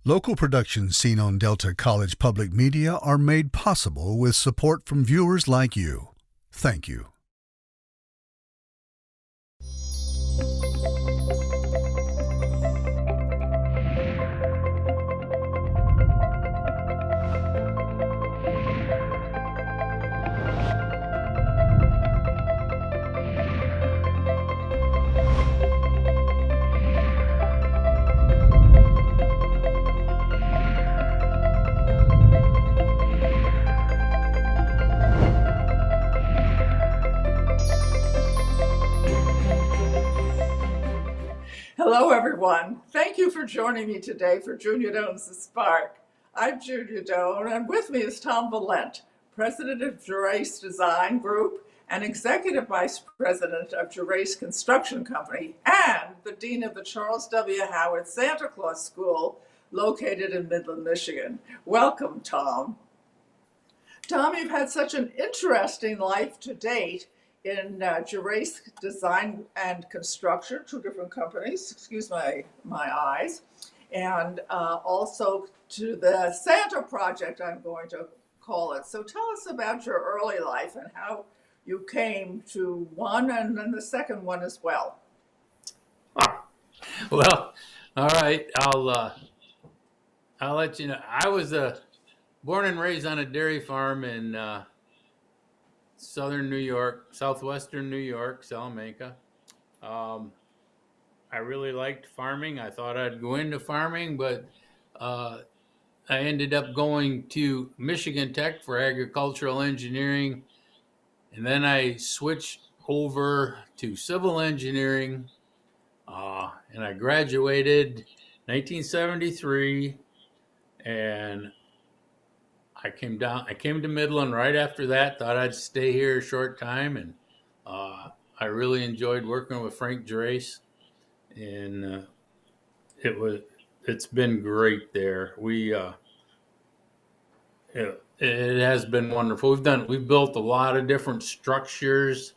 Local productions seen on Delta College Public Media are made possible with support from viewers like you. Thank you. Hello, everyone. Thank you for joining me today for Junia Doan's The Spark. I'm Junia Doan, and with me is Tom Valent, President of Gerace Design Group and Executive Vice President of Gerace Construction Company, and the Dean of the Charles W. Howard Santa Claus School, located in Midland, Michigan. Welcome, Tom. Tom, you've had such an interesting life to date in Gerace Design and Construction, two different companies, excuse my eyes, and also to the Santa Project, I'm going to call it. So tell us about your early life and how you came to one and then the second one as well. Well, all right, I'll let you know. I was born and raised on a dairy farm in southern New York, southwestern New York, Salamanca. I really liked farming. I thought I'd go into farming, but I ended up going to Michigan Tech for agricultural engineering, and then I switched over to civil engineering, and I graduated 1973, and I came to Midland right after that. Thought I'd stay here a short time, and I really enjoyed working with Frank Gerace, and it's been great there. It has been wonderful. We've built a lot of different structures,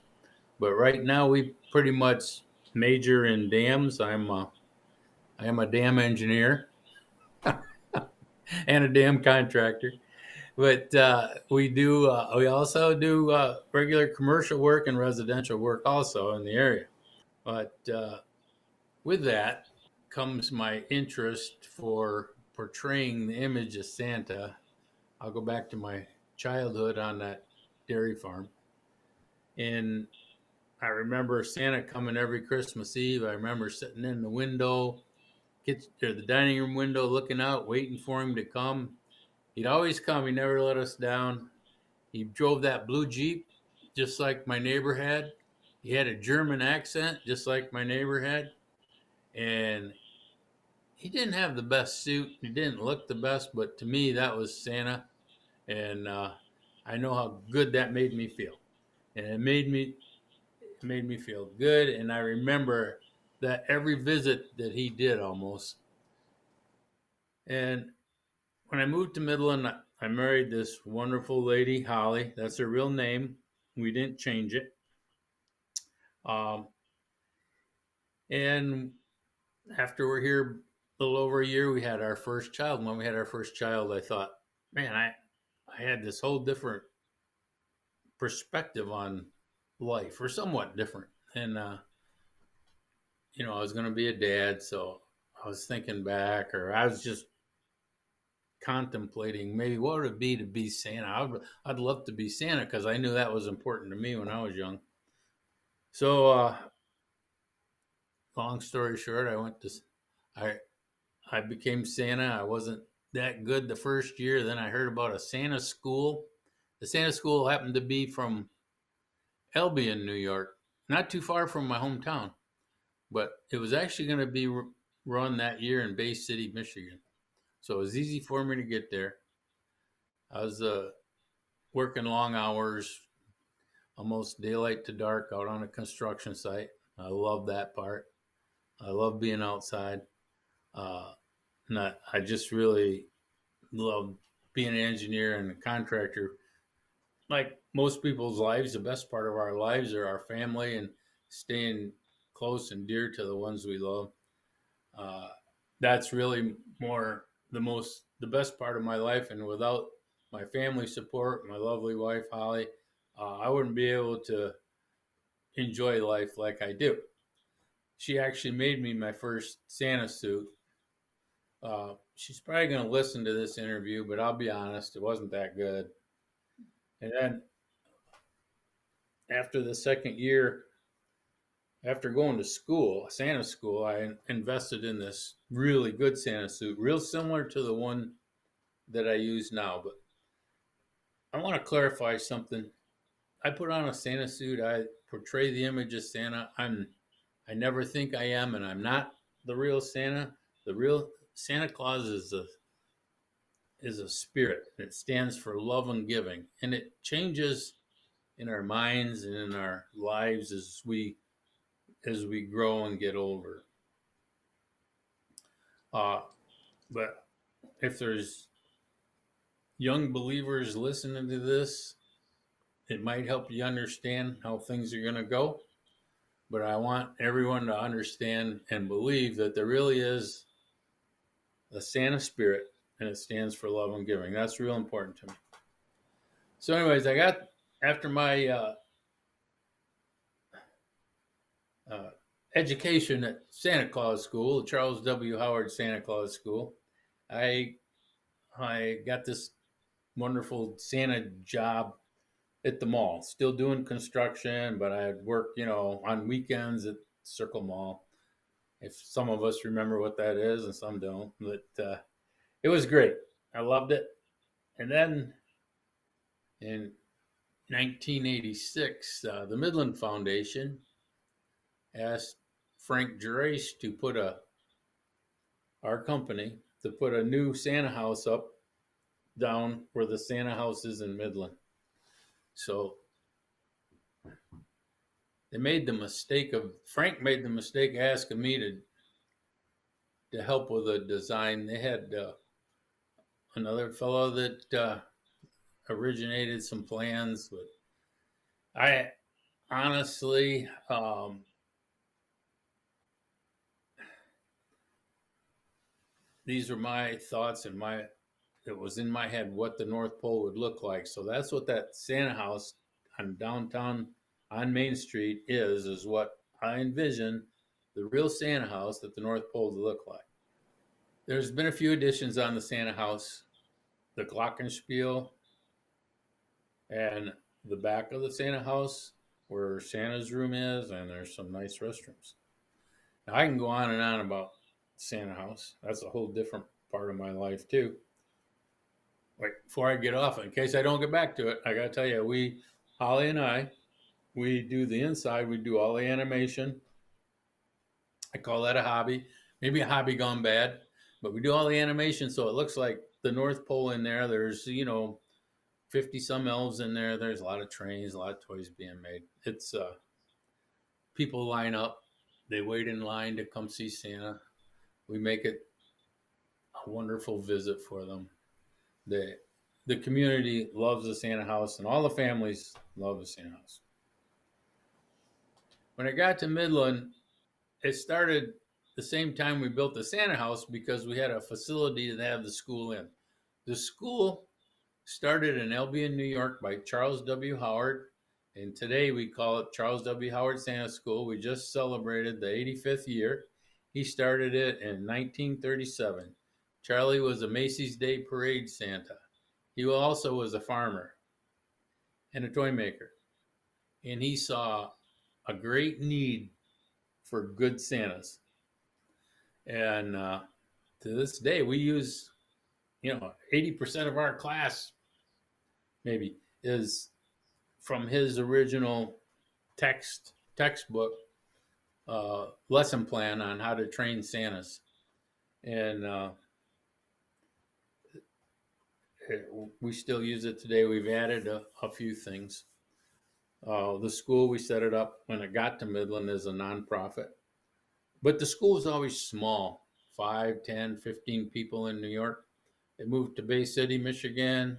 but right now we pretty much major in dams. I am a dam engineer and a dam contractor. But we also do regular commercial work and residential work also in the area. But with that comes my interest for portraying the image of Santa. I'll go back to my childhood on that dairy farm. And I remember Santa coming every Christmas Eve. I remember sitting in the window, the dining room window, looking out, waiting for him to come. He'd always come. He never let us down. He drove that blue Jeep just like my neighbor had. He had a German accent just like my neighbor had. And he didn't have the best suit. He didn't look the best, but to me, that was Santa. And I know how good that made me feel. And it made me feel good. And I remember that every visit that he did almost. And when I moved to Midland, I married this wonderful lady, Holly. That's her real name. We didn't change it. And after we're here a little over a year, we had our first child. And when we had our first child, I thought, man, I had this whole different perspective on life, or somewhat different. And, I was going to be a dad, so I was thinking back, or I was just contemplating maybe what would it be to be Santa. I'd love to be Santa because I knew that was important to me when I was young. So long story short, I became Santa. I wasn't that good the first year. Then I heard about a Santa school. The Santa school happened to be from Albion, New York, not too far from my hometown, but it was actually going to be run that year in Bay City, Michigan. So it was easy for me to get there. I was working long hours, almost daylight to dark out on a construction site. I love that part. I love being outside. I just really love being an engineer and a contractor. Like most people's lives, the best part of our lives are our family and staying close and dear to the ones we love. That's really more the best part of my life, and without my family support, my lovely wife Holly, I wouldn't be able to enjoy life like I do. She actually made me my first Santa suit. She's probably going to listen to this interview, but I'll be honest, it wasn't that good. And then after the second year, after going to school, Santa school, I invested in this really good Santa suit, real similar to the one that I use now. But I want to clarify something. I put on a Santa suit. I portray the image of Santa. I never think I am, and I'm not the real Santa. The real Santa Claus is a spirit. It stands for love and giving, and it changes in our minds and in our lives as we grow and get older. But if there's young believers listening to this, it might help you understand how things are going to go. But I want everyone to understand and believe that there really is a Santa spirit, and it stands for love and giving. That's real important to me. So anyways, I got, after my education at Santa Claus School, the Charles W. Howard Santa Claus School, I got this wonderful Santa job at the mall, still doing construction, but I'd work, on weekends at Circle Mall. If some of us remember what that is and some don't, but it was great. I loved it. And then in 1986, the Midland Foundation asked Frank Gerace to put our company to put a new Santa house up down where the Santa house is in Midland. So Frank made the mistake asking me to help with a design. They had another fellow that originated some plans, but I honestly, these are my thoughts and it was in my head what the North Pole would look like. So that's what that Santa house on downtown on Main Street is what I envision the real Santa house at the North Pole to look like. There's been a few additions on the Santa house, the glockenspiel, and the back of the Santa house where Santa's room is, and there's some nice restrooms. Now, I can go on and on about Santa house. That's a whole different part of my life too. Wait, before I get off, in case I don't get back to it, I gotta tell you, Holly and I, we do the inside. We do all the animation. I call that a hobby. Maybe a hobby gone bad, but we do all the animation so it looks like the North Pole in there. There's 50 some elves in there. There's a lot of trains, a lot of toys being made. It's people line up. They wait in line to come see Santa. We make it a wonderful visit for them. The community loves the Santa house, and all the families love the Santa house. When I got to Midland, it started the same time we built the Santa house because we had a facility to have the school in. The school started in Albion, New York by Charles W. Howard, and today we call it Charles W. Howard Santa School. We just celebrated the 85th year. He started it in 1937. Charlie was a Macy's Day Parade Santa. He also was a farmer and a toy maker. And he saw a great need for good Santas. And to this day, we use, 80% of our class maybe is from his original textbook lesson plan on how to train Santas. And we still use it today. We've added a few things. The school, we set it up when it got to Midland as a nonprofit. But the school was always small, 5, 10, 15 people in New York. It moved to Bay City, Michigan,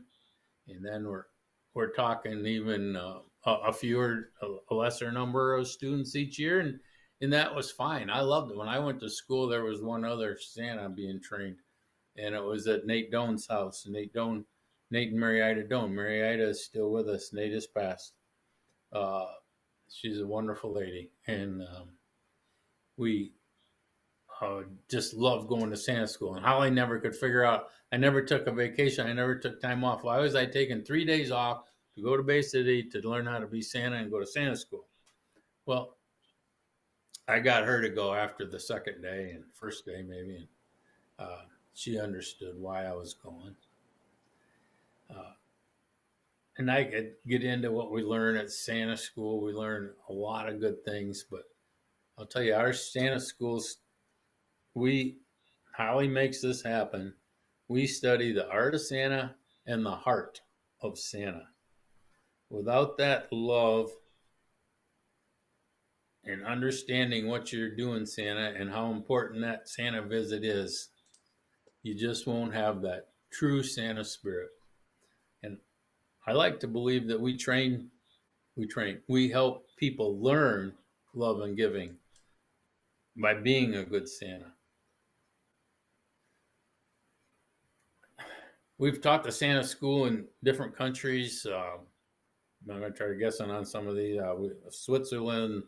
and then we're talking even a lesser number of students each year, and that was fine. I loved it. When I went to school, there was one other Santa being trained. and it was at Nate Doan's house. Nate and Marietta Doan. Marietta is still with us. Nate has passed. Uh, she's a wonderful lady, and we just love going to Santa school. And Holly never could figure out. I never took a vacation. I never took time off. Why was I taking 3 days off to go to Bay City to learn how to be Santa and go to Santa school? Well, I got her to go after the second day and first day maybe, and she understood why I was going. And I could get into what we learn at Santa school. We learn a lot of good things, but I'll tell you, our Santa schools, Holly makes this happen. We study the art of Santa and the heart of Santa. Without that love and understanding what you're doing, Santa, and how important that Santa visit is, you just won't have that true Santa spirit. And I like to believe that we help people learn love and giving by being a good Santa. We've taught the Santa school in different countries. I'm going to try to guess on some of these. Switzerland,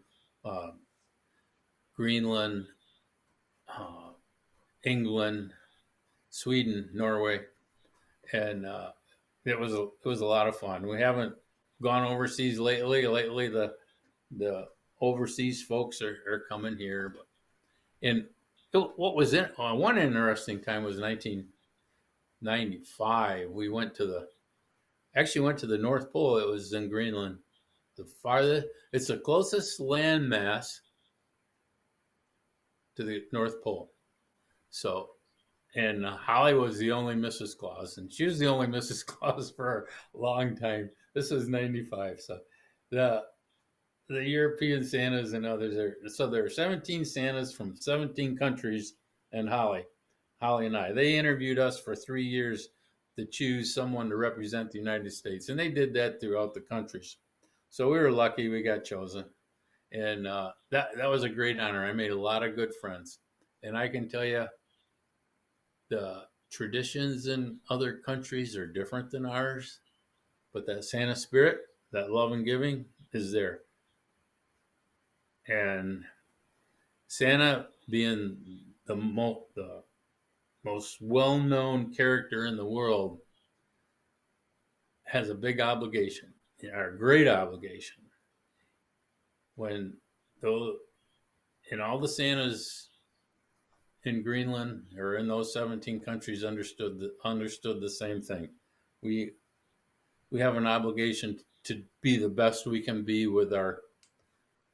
Greenland, England, Sweden, Norway, and it was a lot of fun. We haven't gone overseas lately. Lately, the overseas folks are coming here. But what was it? One interesting time was 1995. We went to the North Pole. It was in Greenland. It's the closest landmass to the North Pole. So, and Holly was the only Mrs. Claus, and she was the only Mrs. Claus for a long time. This was 95. So the European Santas and others there are 17 Santas from 17 countries, and Holly and I. They interviewed us for 3 years to choose someone to represent the United States, and they did that throughout the countries. So we were lucky we got chosen, and that was a great honor. I made a lot of good friends, and I can tell you, the traditions in other countries are different than ours, but that Santa spirit, that love and giving, is there. And Santa, being the most well-known character in the world, has a big obligation, a great obligation. When all the Santas in Greenland or in those 17 countries understood the same thing. We have an obligation to be the best we can be with our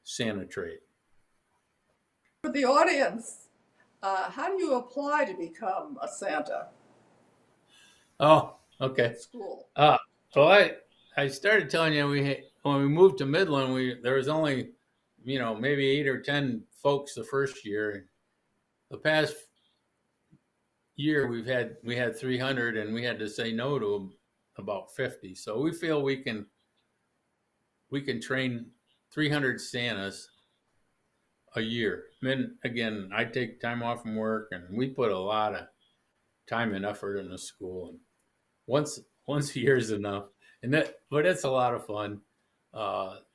Santa trait. For the audience, how do you apply to become a Santa? Oh, okay. School. So I started telling you when we moved to Midland, there was only maybe 8 or 10 folks the first year. The past year we had 300, and we had to say no to about 50. So we feel we can train 300 Santas a year. And again, I take time off from work, and we put a lot of time and effort in the school. And once a year is enough, but it's a lot of fun.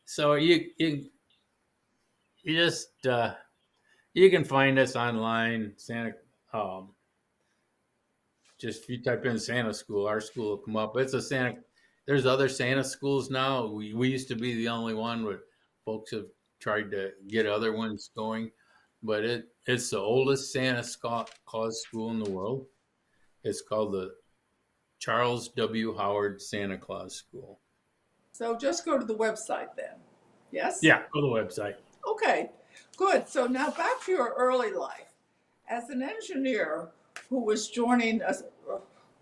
So you just you can find us online, Santa. Just if you type in Santa school, our school will come up. It's a Santa. There's other Santa schools now. We used to be the only one, but folks have tried to get other ones going. But it's the oldest Santa Claus school in the world. It's called the Charles W. Howard Santa Claus School. So just go to the website then. Yes? Yeah, go to the website. Okay, good. So now back to your early life. As an engineer who was joining a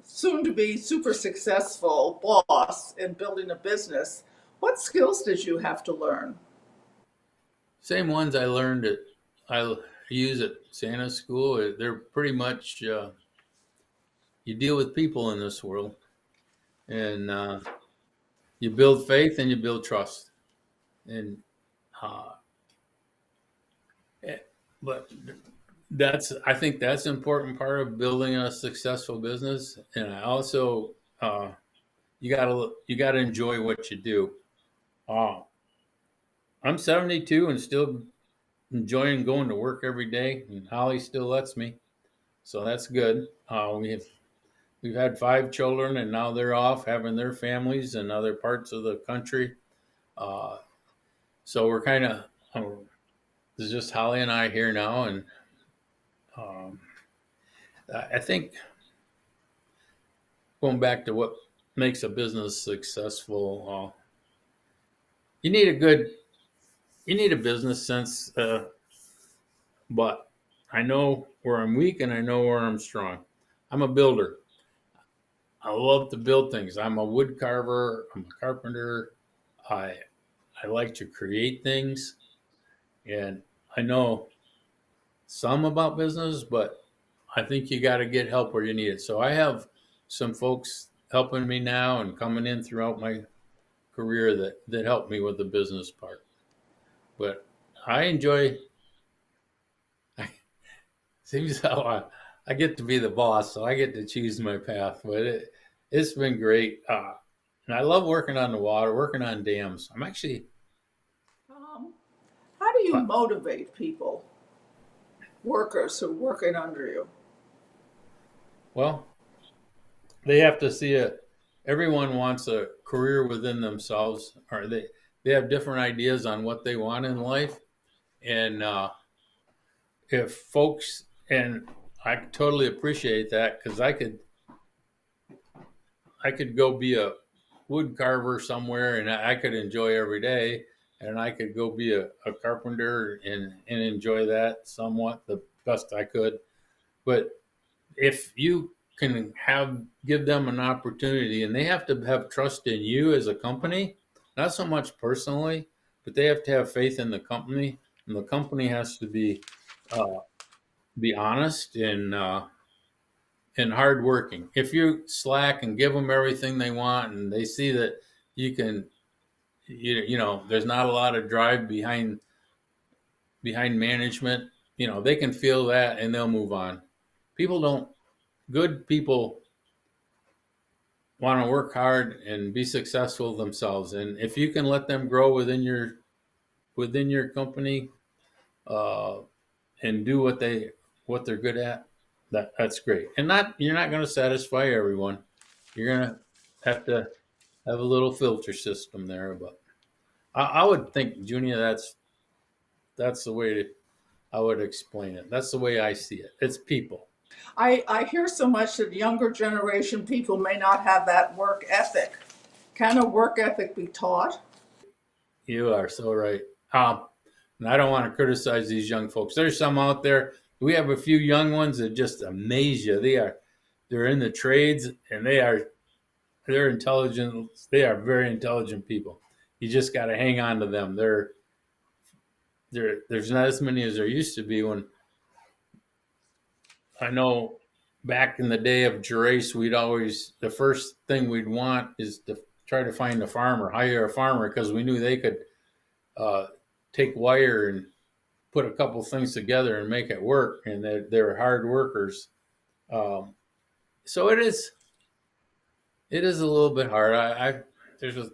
soon-to-be super successful boss in building a business, what skills did you have to learn? Same ones I learned I use at Santa School. They're pretty much you deal with people in this world, and you build faith and you build trust. And but I think that's an important part of building a successful business. And I also, you gotta enjoy what you do. Uh, I'm 72 and still enjoying going to work every day, and Holly still lets me, so that's good. We've had 5 children, and now they're off having their families in other parts of the country. Uh, so we're kind of there's just Holly and I here now, and um, I think going back to what makes a business successful, you need a good you need a business sense, but I know where I'm weak and I know where I'm strong. I'm a builder. I love to build things. I'm a wood carver. I'm a carpenter. I I like to create things, and I know some about business, but I think you got to get help where you need it. So I have some folks helping me now and coming in throughout my career that help me with the business part. But I enjoy. Seems how I get to be the boss, so I get to choose my path. But it's been great, and I love working on the water, working on dams. I'm actually Um, how do you uh, motivate people, workers who are working under you? well. They have to see a. Everyone wants a career within themselves, or they have different ideas on what they want in life, and if folks and I totally appreciate that because I could go be a wood carver somewhere and I could enjoy every day, and I could go be a carpenter and enjoy that somewhat the best I could. But if you can give them an opportunity, and they have to have trust in you as a company, not so much personally, but they have to have faith in the company, and the company has to uh, be honest and hardworking. If you slack and give them everything they want, and they see that you can, there's not a lot of drive behind management. They can feel that and they'll move on. People don't. Good people want to work hard and be successful themselves, and if you can let them grow within your company, uh, and do what they're good at, that's great. And not you're not going to satisfy everyone. You're going to have to have a little filter system there, but I would think, Junia, that's the way I would explain it. That's the way I see it. It's people. I hear so much that younger generation people may not have that work ethic. Can a work ethic be taught? You are so right. And I don't want to criticize these young folks. There's some out there. We have a few young ones that just amaze you. They're in the trades, and they're intelligent. They are very intelligent people. You just got to hang on to them. There's not as many as there used to be. When I know back in the day of Gerace, the first thing we'd want is to try to find a farmer, hire a farmer, because we knew they could uh, take wire and put a couple things together and make it work, and they're hard workers. Um, so it is a little bit hard. There's a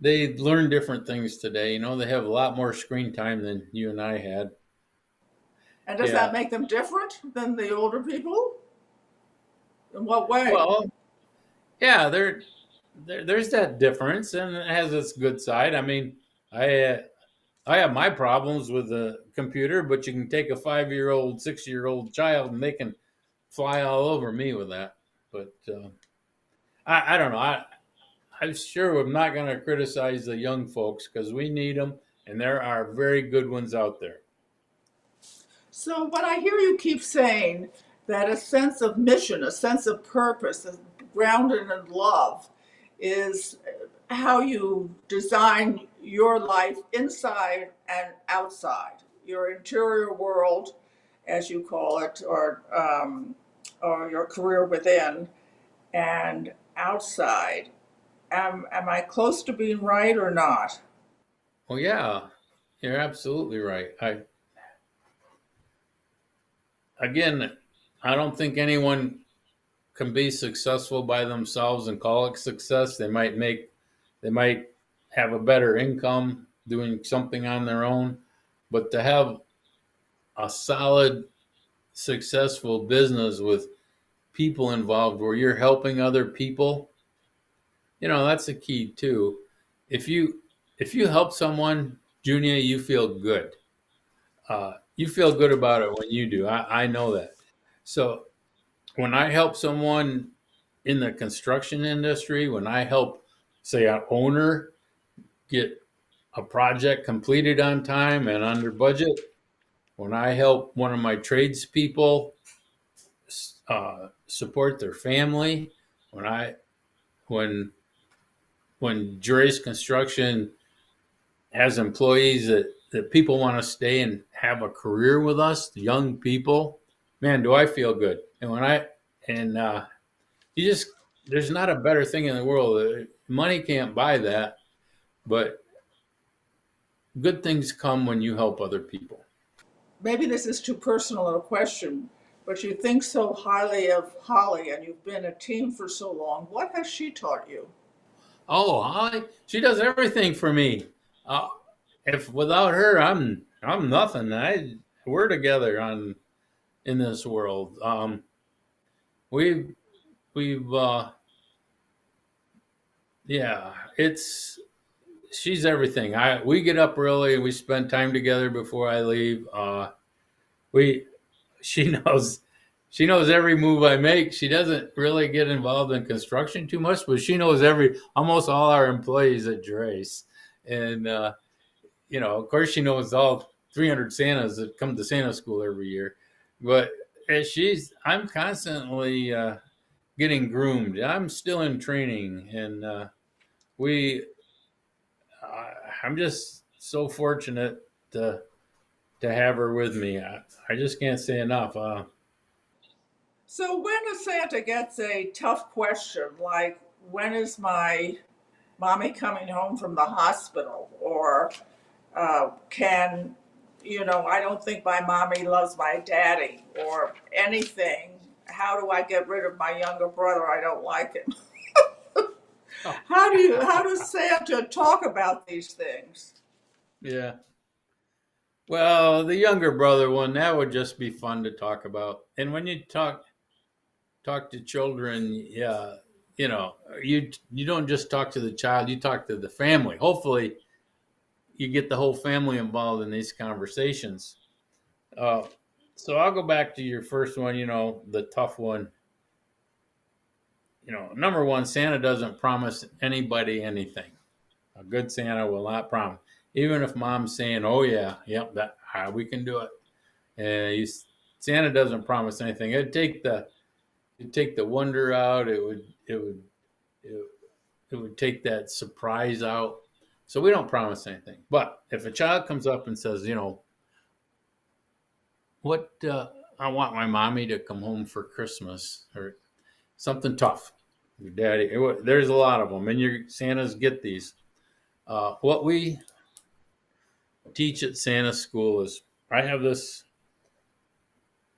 they learn different things today. They have a lot more screen time than you and I had. And does Yeah. that make them different than the older people? In what way? Well, yeah, there's that difference, and it has its good side. I mean, I uh, I have my problems with the computer, but you can take a 5-year-old, 6-year-old child, and they can fly all over me with that. But I don't know. I sure am not going to criticize the young folks because we need them, and there are very good ones out there. So, what I hear you keep saying, that a sense of mission, a sense of purpose, grounded in love, is how you design your life inside and outside, your interior world, as you call it, or your career within, and outside. Am I close to being right or not? Well, yeah, you're absolutely right. again, I don't think anyone can be successful by themselves and call it success. They might have a better income doing something on their own, but to have a solid, successful business with people involved where you're helping other people, that's the key too. If you help someone, Junia, you feel good. You feel good about it when you do. I know that. So when I help someone in the construction industry, when I help, say, an owner get a project completed on time and under budget, when I help one of my tradespeople support their family, when I when when Gerace Construction has employees that people want to stay and have a career with us, the young people, man, do I feel good. And when I and you just there's not a better thing in the world. Money can't buy that, but good things come when you help other people. Maybe this is too personal a question, but you think so highly of Holly and you've been a team for so long. What has she taught you? Oh, Holly, she does everything for me. Uh, if without her, I'm nothing. We're together on in this world. We've yeah, it's she's everything. We get up early and we spend time together before I leave. We she knows she knows every move I make. She doesn't really get involved in construction too much, but she knows every almost all our employees at Drace. And of course she knows all 300 Santas that come to Santa school every year. But I'm constantly getting groomed. I'm still in training, and we I'm just so fortunate to have her with me. I just can't say enough. So when a Santa gets a tough question, like when is my mommy coming home from the hospital, or I don't think my mommy loves my daddy, or anything. How do I get rid of my younger brother? I don't like him. Oh, How does Santa talk about these things? yeah. Well, the younger brother one, that would just be fun to talk about. And when you talk to children, yeah, you don't just talk to the child, you talk to the family. Hopefully, you get the whole family involved in these conversations. Uh, so I'll go back to your first one, the tough one. Number one, Santa doesn't promise anybody anything. A good Santa will not promise. Even if mom's saying, "Oh yeah, yep, we can do it," and Santa doesn't promise anything. It'd take the wonder out. It, it would take that surprise out. So we don't promise anything. But if a child comes up and says, what I want my mommy to come home for Christmas or something tough, your daddy. There's a lot of them, and your Santas get these. What we teach at Santa School is I have this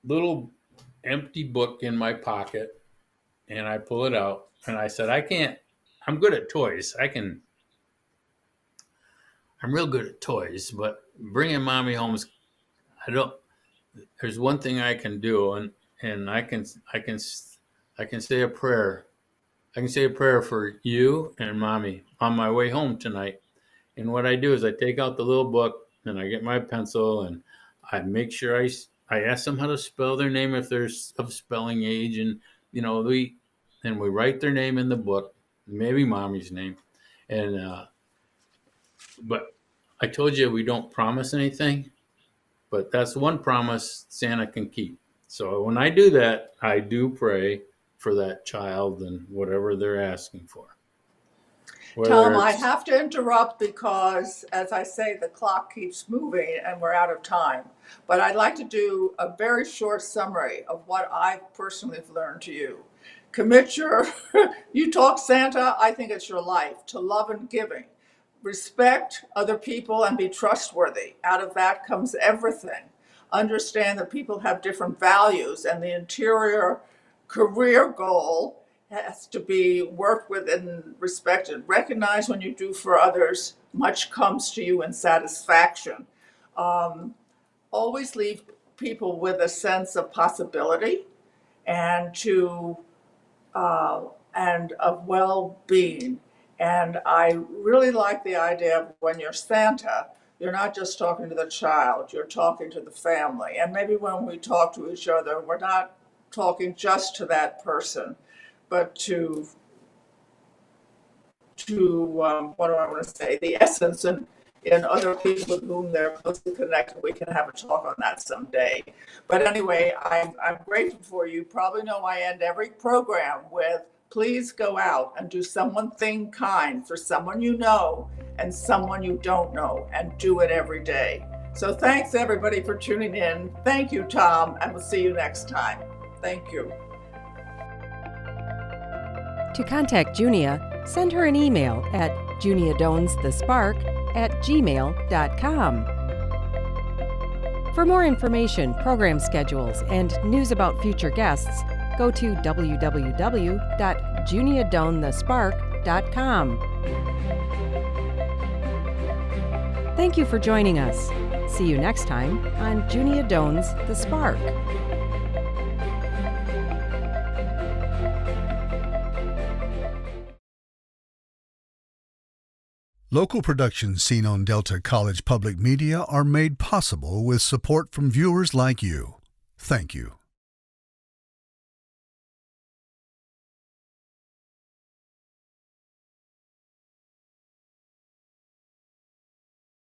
little empty book in my pocket, and I pull it out, and I said, I can't. I'm good at toys. I'm real good at toys, but bringing mommy home is. I don't. There's one thing I can do, and I can say a prayer. I can say a prayer for you and mommy on my way home tonight. And what I do is I take out the little book and I get my pencil and I make sure I ask them how to spell their name if there's of spelling age, and we write their name in the book, maybe mommy's name, and but I told you we don't promise anything, but that's one promise Santa can keep. So when I do that, I do pray for that child and whatever they're asking for. Tom, Whether I it's have to interrupt because, as I say, the clock keeps moving and we're out of time. But I'd like to do a very short summary of what I personally have learned to you. Commit you talk Santa, I think it's your life, to love and giving. Respect other people and be trustworthy. Out of that comes everything. understand that people have different values, and the interior career goal has to be worked with and respected. Recognize when you do for others, much comes to you in satisfaction. Always leave people with a sense of possibility and and of well-being. And I really like the idea of when you're Santa, you're not just talking to the child, you're talking to the family. And maybe when we talk to each other, we're not talking just to that person, but to what do I want to say, the essence and in other people with whom they're closely connected. We can have a talk on that someday. But anyway, I'm grateful for you. Probably know I end every program with, please go out and do something kind for someone you know and someone you don't know, and do it every day. So thanks everybody for tuning in. Thank you, Tom, and we'll see you next time. Thank you. To contact Junia, send her an email at juniadonsthespark@gmail.com. For more information, program schedules, and news about future guests, go to www.juniadonthespark.com. Thank you for joining us. See you next time on Junia Doan's The Spark. Local productions seen on Delta College Public Media are made possible with support from viewers like you. Thank you.